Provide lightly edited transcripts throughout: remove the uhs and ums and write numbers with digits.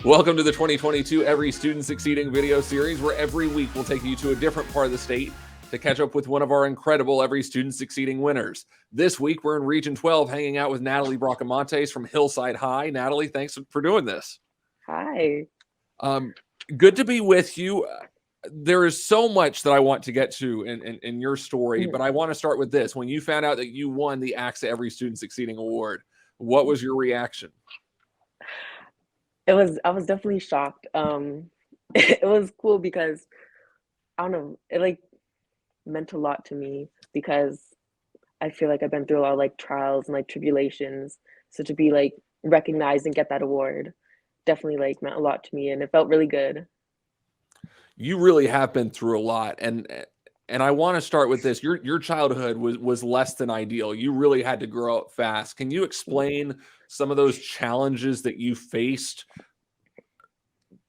Welcome to the 2022 Every Student Succeeding video series, where every week we'll take you to a different part of the state to catch up with one of our incredible Every Student Succeeding winners. This week, we're in Region 12 hanging out with Natalie Bracamontes from Hillside High. Natalie, thanks for doing this. Hi. Good to be with you. There is so much that I want to get to in your story, but I want to start with this. When you found out that you won the ACSA Every Student Succeeding Award, what was your reaction? I was definitely shocked. It was cool because I don't know, it like meant a lot to me because I feel like I've been through a lot of like trials and like tribulations. So to be like recognized and get that award definitely like meant a lot to me, and it felt really good. You really have been through a lot, and I want to start with this. Your childhood was less than ideal. You really had to grow up fast. Can you explain some of those challenges that you faced,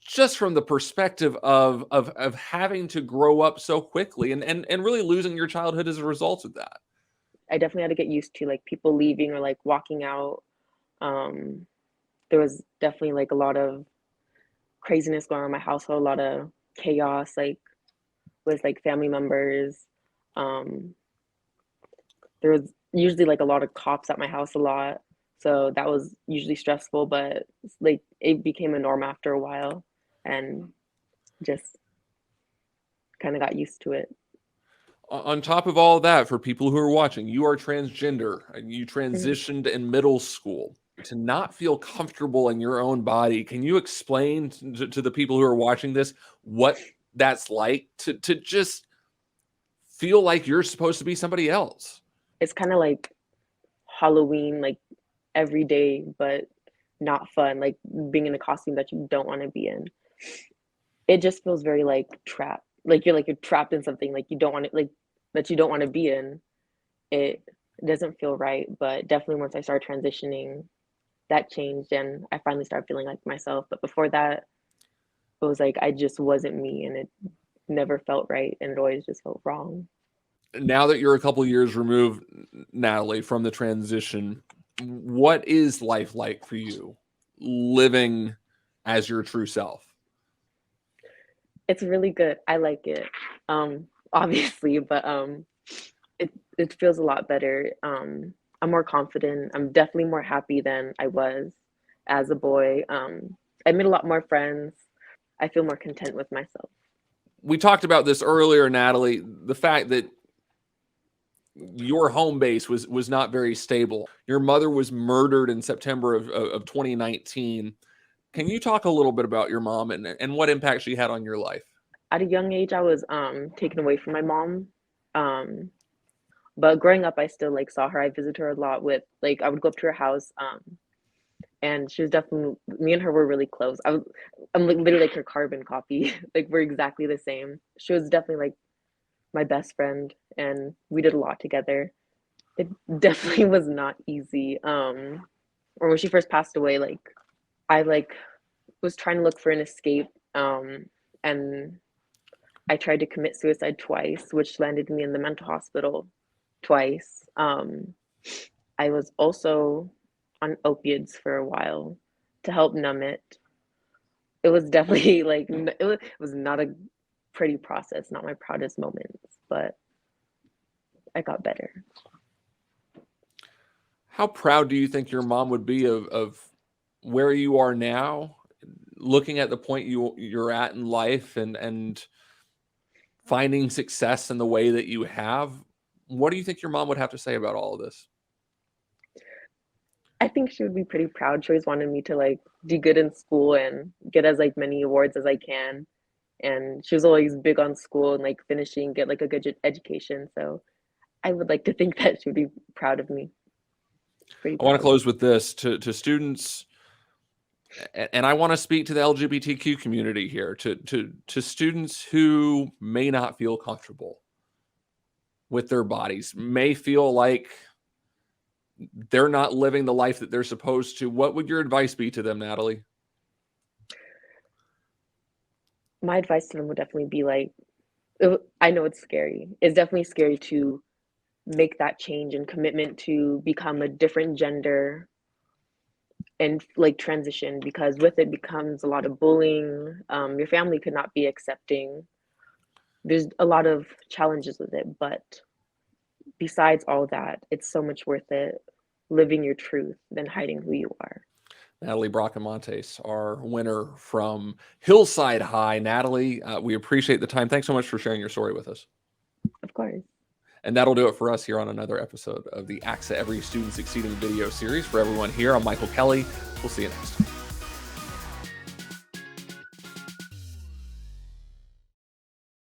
just from the perspective of having to grow up so quickly and really losing your childhood as a result of that? I definitely had to get used to like people leaving or like walking out. Um, there was definitely like a lot of craziness going on in my household, a lot of chaos, like with like family members. Um, there was usually like a lot of cops at my house a lot. So that was usually stressful, but like it became a norm after a while and just kind of got used to it. On top of all of that, for people who are watching, you are transgender and you Mhm. transitioned in middle school. To not feel comfortable in your own body, can you explain to the people who are watching this what that's like to just feel like you're supposed to be somebody else? It's kind of like Halloween, like every day, but not fun, like being in a costume that you don't want to be in. It just feels very like trapped. Like you're trapped in something like you don't want to like that you don't want to be in. It doesn't feel right, but definitely once I started transitioning, that changed and I finally started feeling like myself. But before that, it was like I just wasn't me and it never felt right and it always just felt wrong. Now that you're a couple years removed, Natalie, from the transition, what is life like for you living as your true self? It's really good. I like it. Obviously, but it feels a lot better. I'm more confident. I'm definitely more happy than I was as a boy. I made a lot more friends. I feel more content with myself. We talked about this earlier, Natalie, the fact that your home base was not very stable. Your mother was murdered in September of 2019. Can you talk a little bit about your mom and what impact she had on your life? At a young age, I was taken away from my mom. Um, but growing up, I still like saw her. I visited her a lot with like I would go up to her house. And she was definitely me and her were really close. I'm like literally like her carbon copy. Like we're exactly the same. She was definitely like my best friend, and we did a lot together. It definitely was not easy. Or when she first passed away, like I like was trying to look for an escape. And I tried to commit suicide twice, which landed me in the mental hospital twice. I was also on opiates for a while to help numb it. It was definitely like it was not a pretty process, not my proudest moments, but I got better. How proud do you think your mom would be of where you are now, looking at the point you're at in life and finding success in the way that you have? What do you think your mom would have to say about all of this? I think she would be pretty proud. She always wanted me to like do good in school and get as like many awards as I can. And she was always big on school and like finishing, get like a good education. So I would like to think that she would be proud of me. Pretty I want to proud. close with this to students, and I want to speak to the LGBTQ community here, to students who may not feel comfortable with their bodies, may feel like they're not living the life that they're supposed to. What would your advice be to them, Natalie? My advice to them would definitely be like, I know it's scary. It's definitely scary to make that change and commitment to become a different gender and like transition, because with it becomes a lot of bullying. Your family could not be accepting. There's a lot of challenges with it, but besides all that, it's so much worth it living your truth than hiding who you are. Natalie Bracamontes, our winner from Hillside High. Natalie, we appreciate the time. Thanks so much for sharing your story with us. Of course. And that'll do it for us here on another episode of the ACSA Every Student Succeeding video series. For everyone here, I'm Michael Kelly. We'll see you next time.